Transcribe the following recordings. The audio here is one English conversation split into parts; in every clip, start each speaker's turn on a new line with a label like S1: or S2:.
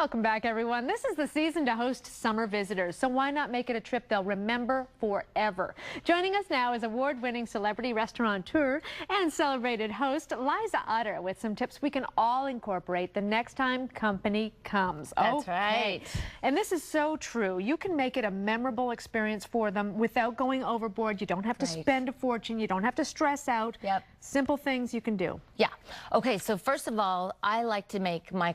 S1: Welcome back, everyone. This is the season to host summer visitors, so why not make it a trip they'll remember forever? Joining us now is award-winning celebrity restaurateur and celebrated host Liza Utter with some tips we can all incorporate the next time company comes.
S2: That's right.
S1: And this is so true. You can make it a memorable experience for them without going overboard. You don't have to spend a fortune. You don't have to stress out.
S2: Yep.
S1: Simple things you can do.
S2: Yeah. Okay, so first of all, I like to make my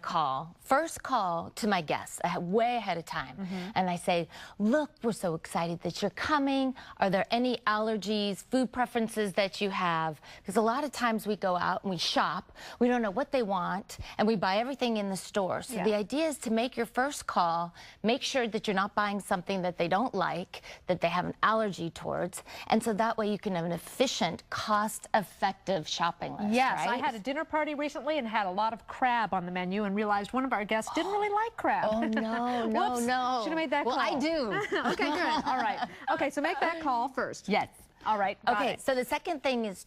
S2: first call to my guests way ahead of time. And I say, look, we're so excited that you're coming. Are there any allergies, food preferences that you have? Because a lot of times we go out and we shop. We don't know what they want, and we buy everything in the store. So the idea is to make your first call, make sure that you're not buying something that they don't like, that they have an allergy towards. And so that way you can have an efficient, cost-effective shopping list.
S1: Yes,
S2: right?
S1: I had a dinner party recently and had a lot of crab on the menu and realized one of our guests didn't really like crab.
S2: Oh, no, no, no.
S1: Should have made that call.
S2: Well, I do.
S1: Okay, good. All right. Okay, so make that call first.
S2: Yes.
S1: All right.
S2: Okay, so the second thing is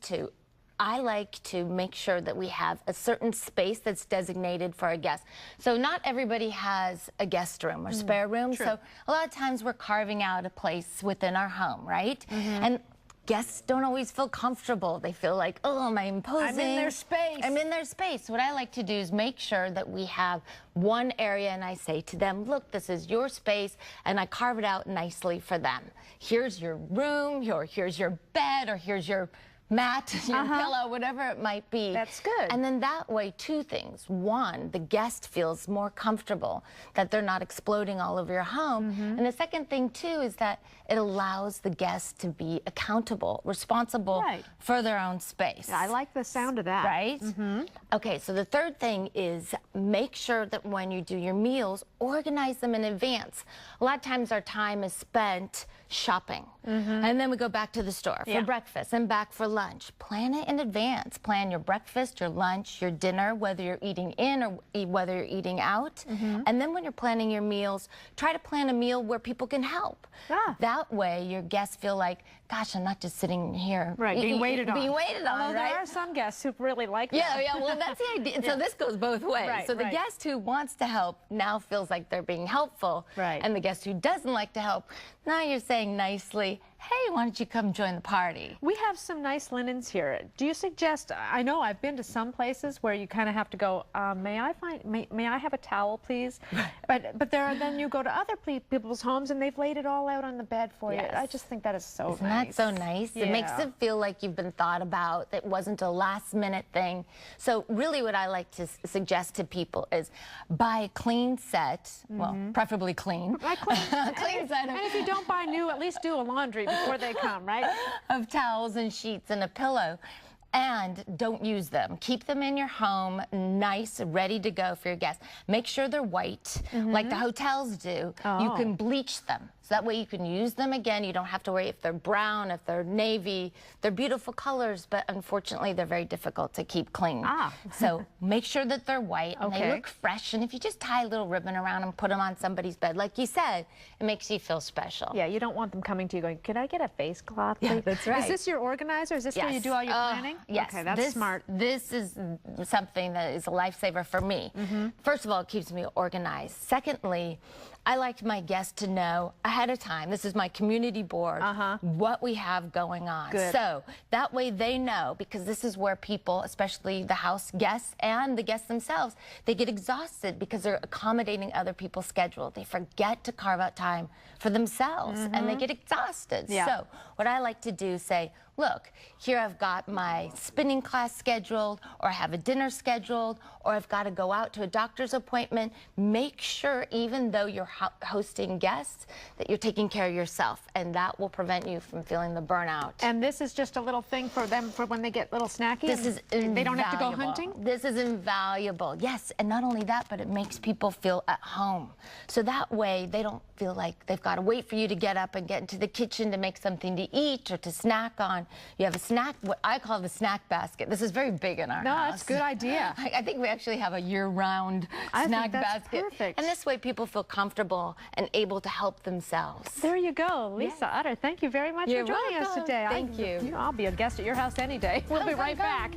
S2: I like to make sure that we have a certain space that's designated for a guest. So not everybody has a guest room or spare room.
S1: True.
S2: So a lot of times we're carving out a place within our home, right? And guests don't always feel comfortable. They feel like, oh, am I imposing?
S1: I'm in their space.
S2: I'm in their space. What I like to do is make sure that we have one area, and I say to them, look, this is your space, and I carve it out nicely for them. Here's your room, or here's your bed, or here's your mat, your pillow, whatever it might be.
S1: That's good.
S2: And then that way, two things. One, the guest feels more comfortable, that they're not exploding all over your home. And the second thing, too, is that it allows the guest to be accountable, responsible for their own space.
S1: I like the sound of that.
S2: Right? Okay, so the third thing is make sure that when you do your meals, organize them in advance. A lot of times our time is spent shopping. And then we go back to the store for breakfast and back for lunch. Plan it in advance. Plan your breakfast, your lunch, your dinner, whether you're eating in or whether you're eating out. And then when you're planning your meals, try to plan a meal where people can help. That way your guests feel like, gosh, I'm not just sitting here.
S1: Being waited on.
S2: Being waited on,
S1: Although there are some guests who really like that.
S2: Yeah, well, that's the idea. So this goes both ways. So the guest who wants to help now feels like they're being helpful. And the guest who doesn't like to help, now you're saying nicely, hey, why don't you come join the party?
S1: We have some nice linens here. Do you suggest, I know I've been to some places where you kind of have to go, may I have a towel, please? But then you go to other people's homes and they've laid it all out on the bed for you. I just think that is so
S2: Isn't that so nice? It makes it feel like you've been thought about. It wasn't a last minute thing. So really what I like to suggest to people is buy a clean set, well, preferably clean. Clean set.
S1: And if you don't buy new, at least do a laundry before they come, right?
S2: Of towels and sheets and a pillow. And don't use them. Keep them in your home, nice, ready to go for your guests. Make sure they're white, like the hotels do. You can bleach them. So that way you can use them again. You don't have to worry if they're brown, if they're navy. They're beautiful colors, but unfortunately they're very difficult to keep clean. So make sure that they're white and they look fresh. And if you just tie a little ribbon around and put them on somebody's bed, like you said, it makes you feel special.
S1: Yeah, you don't want them coming to you going, can I get a face cloth?
S2: Yeah, that's right.
S1: Is this your organizer? Is this where you do all your planning?
S2: Yes.
S1: Okay, that's smart.
S2: This is something that is a lifesaver for me. First of all, it keeps me organized. Secondly, I like my guests to know ahead of time, this is my community board, what we have going on. So that way they know, because this is where people, especially the house guests and the guests themselves, they get exhausted because they're accommodating other people's schedule. They forget to carve out time for themselves and they get exhausted. So what I like to do is say, look, here I've got my spinning class scheduled, or I have a dinner scheduled, or I've got to go out to a doctor's appointment. Make sure, even though you're hosting guests, that you're taking care of yourself, and that will prevent you from feeling the burnout.
S1: And this is just a little thing for them for when they get little snacky?
S2: This is invaluable.
S1: They don't have to go hunting?
S2: This is invaluable. Yes, and not only that, but it makes people feel at home. So that way, they don't feel like they've got to wait for you to get up and get into the kitchen to make something to eat or to snack on. You have a snack, what I call the snack basket. This is very big in our house.
S1: No, that's a good idea.
S2: I think we actually have a year-round snack basket.
S1: Perfect.
S2: And this way people feel comfortable and able to help themselves.
S1: There you go. Liza Utter, thank you very much for joining us today.
S2: Thank you.
S1: I'll be a guest at your house any day. We'll be right back.